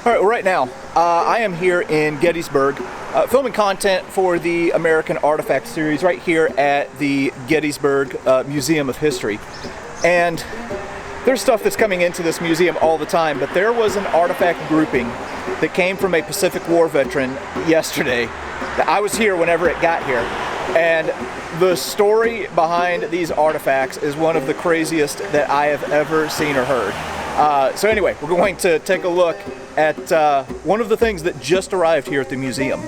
All right, well, right now, I am here in Gettysburg, filming content for the American Artifact series right here at the Gettysburg Museum of History. And there's stuff that's coming into this museum all the time, but there was an artifact grouping that came from a Pacific War veteran yesterday. I was here whenever it got here. And the story behind these artifacts is one of the craziest that I have ever seen or heard. So anyway, we're going to take a look at one of the things that just arrived here at the museum.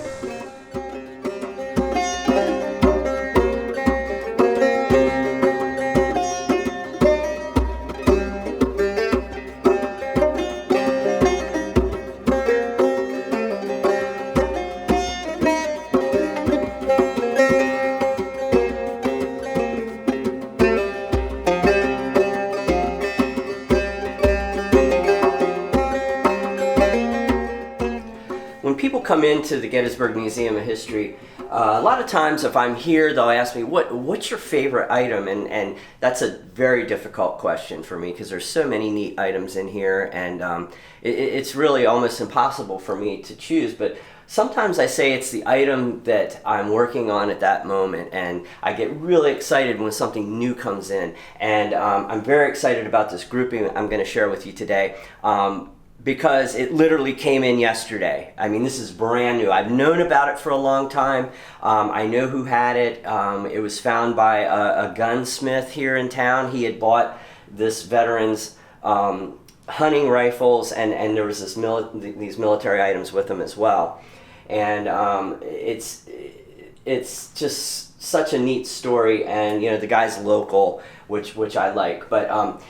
When people come into the Gettysburg Museum of History, a lot of times if I'm here, they'll ask me, what's your favorite item? And that's a very difficult question for me because there's so many neat items in here, and it's really almost impossible for me to choose. But sometimes I say it's the item that I'm working on at that moment, and I get really excited when something new comes in. And I'm very excited about this grouping I'm going to share with you today. Because it literally came in yesterday. I mean, this is brand new. I've known about it for a long time. I know who had it. It was found by a gunsmith here in town. He had bought this veteran's hunting rifles, and there was these military items with them as well. And it's just such a neat story, and the guy's local, which I like. But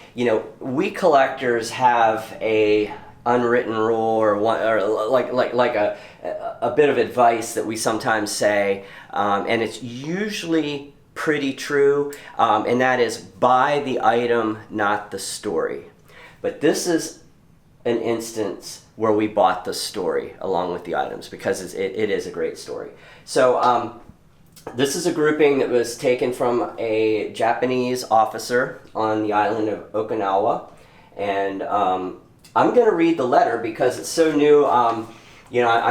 we collectors have a unwritten rule or like a bit of advice that we sometimes say, and it's usually pretty true, and that is buy the item, not the story. But this is an instance where we bought the story along with the items because it is a great story. So this is a grouping that was taken from a Japanese officer on the island of Okinawa, and I'm going to read the letter because it's so new. I'm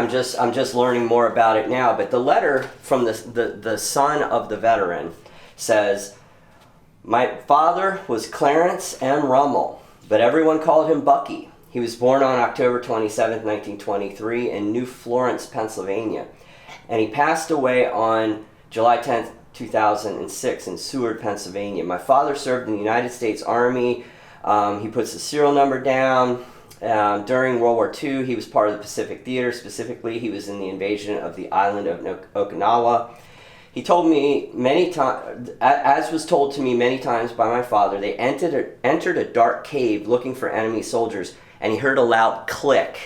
just learning more about it now. But the letter from the son of the veteran says, "My father was Clarence M. Rummel, but everyone called him Bucky. He was born on October 27, 1923 in New Florence, Pennsylvania. And he passed away on July 10, 2006 in Seward, Pennsylvania. My father served in the United States Army." He puts the serial number down. During World War II, he was part of the Pacific Theater. Specifically, he was in the invasion of the island of Okinawa. He told me many times, as was told to me many times by my father, they entered a dark cave looking for enemy soldiers, and he heard a loud click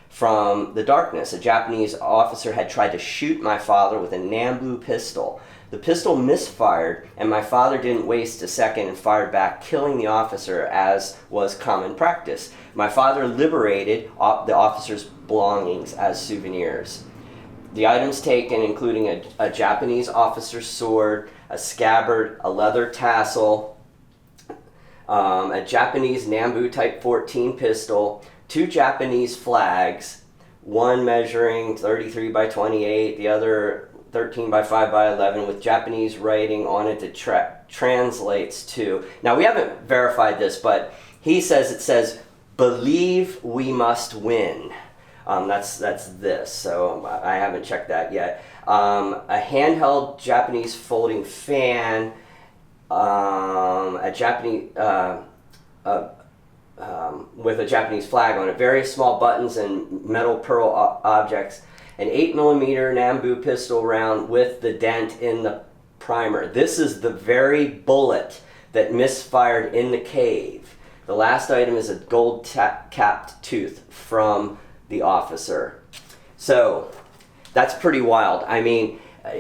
from the darkness. A Japanese officer had tried to shoot my father with a Nambu pistol. The pistol misfired, and my father didn't waste a second and fired back, killing the officer, as was common practice. My father liberated the officer's belongings as souvenirs. The items taken, including a Japanese officer's sword, a scabbard, a leather tassel, a Japanese Nambu Type 14 pistol, 2 Japanese flags, one measuring 33 by 28, the other 13 by 5 by 11 with Japanese writing on it that translates to, now we haven't verified this, but he says it says, "Believe we must win." That's this, so I haven't checked that yet. A handheld Japanese folding fan, a Japanese, with a Japanese flag on it, various small buttons and metal pearl objects, an 8mm Nambu pistol round with the dent in the primer. This is the very bullet that misfired in the cave. The last item is a gold capped tooth from the officer. So that's pretty wild. I mean, and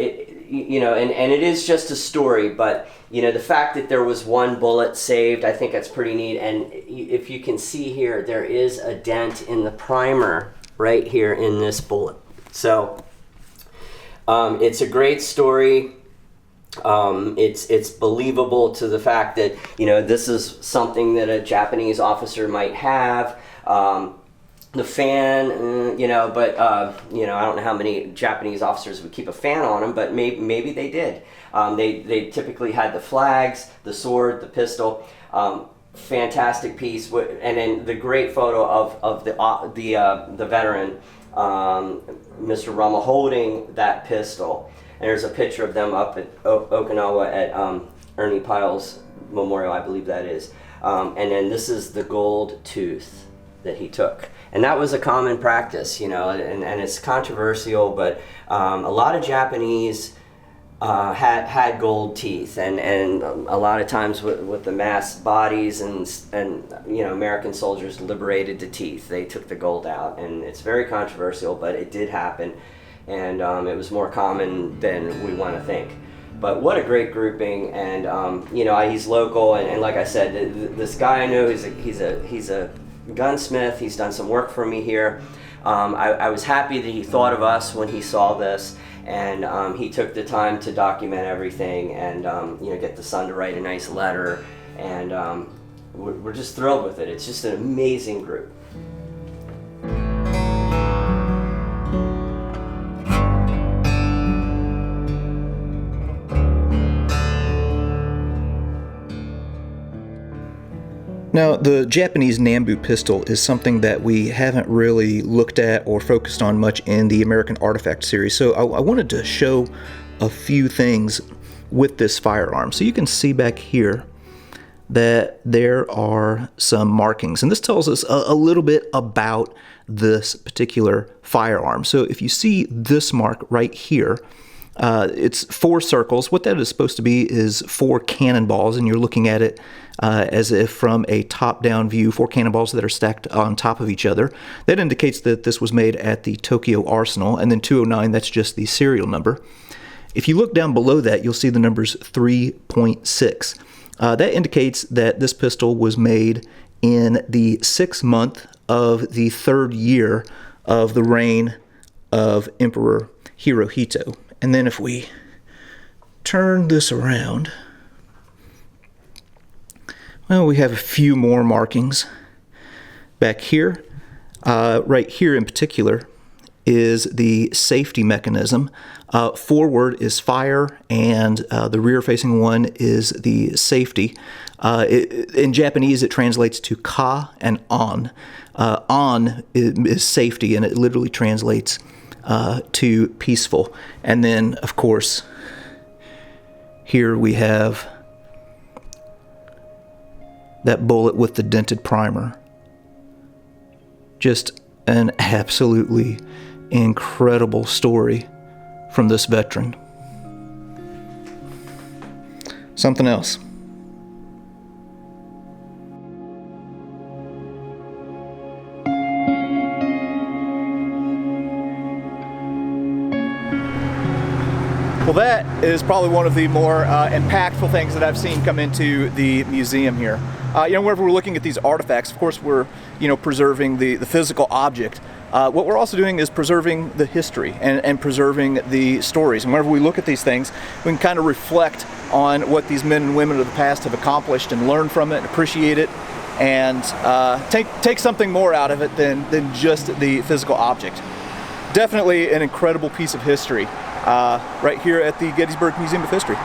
it is just a story, but the fact that there was one bullet saved, I think that's pretty neat. And if you can see here, there is a dent in the primer right here in this bullet. So it's a great story. It's believable to the fact that this is something that a Japanese officer might have. The fan, but I don't know how many Japanese officers would keep a fan on them, but maybe they did. They typically had the flags, the sword, the pistol. Fantastic piece, and then the great photo of the veteran, Mr. Rummel, holding that pistol. And there's a picture of them up at Okinawa at Ernie Pyle's memorial, I believe that is. And then this is the gold tooth that he took. And that was a common practice, and it's controversial, but a lot of Japanese had gold teeth, and a lot of times with the mass bodies and American soldiers liberated the teeth, they took the gold out, and it's very controversial, but it did happen, and it was more common than we want to think. But what a great grouping, and he's local, and like I said, this guy I know, he's a gunsmith. He's done some work for me here. I was happy that he thought of us when he saw this, and he took the time to document everything, and get the son to write a nice letter, and we're just thrilled with it. It's just an amazing group. Now, the Japanese Nambu pistol is something that we haven't really looked at or focused on much in the American Artifact series, so I wanted to show a few things with this firearm. So you can see back here that there are some markings, and this tells us a little bit about this particular firearm. So if you see this mark right here, it's 4 circles. What that is supposed to be is 4 cannonballs, and you're looking at it as if from a top-down view, 4 cannonballs that are stacked on top of each other. That indicates that this was made at the Tokyo Arsenal, and then 209, that's just the serial number. If you look down below that, you'll see the numbers 3.6. That indicates that this pistol was made in the 6th month of the 3rd year of the reign of Emperor Hirohito. And then if we turn this around, well, we have a few more markings back here. Right here in particular is the safety mechanism. Forward is fire, and the rear-facing one is the safety. In Japanese, it translates to ka and on. On is safety, and it literally translates to peaceful. And then, of course, here we have that bullet with the dented primer. Just an absolutely incredible story from this veteran. Something else. Well, that is probably one of the more impactful things that I've seen come into the museum here. Whenever we're looking at these artifacts, of course, we're preserving the physical object. What we're also doing is preserving the history and preserving the stories. And whenever we look at these things, we can kind of reflect on what these men and women of the past have accomplished and learn from it and appreciate it, and take something more out of it than just the physical object. Definitely an incredible piece of history right here at the Gettysburg Museum of History.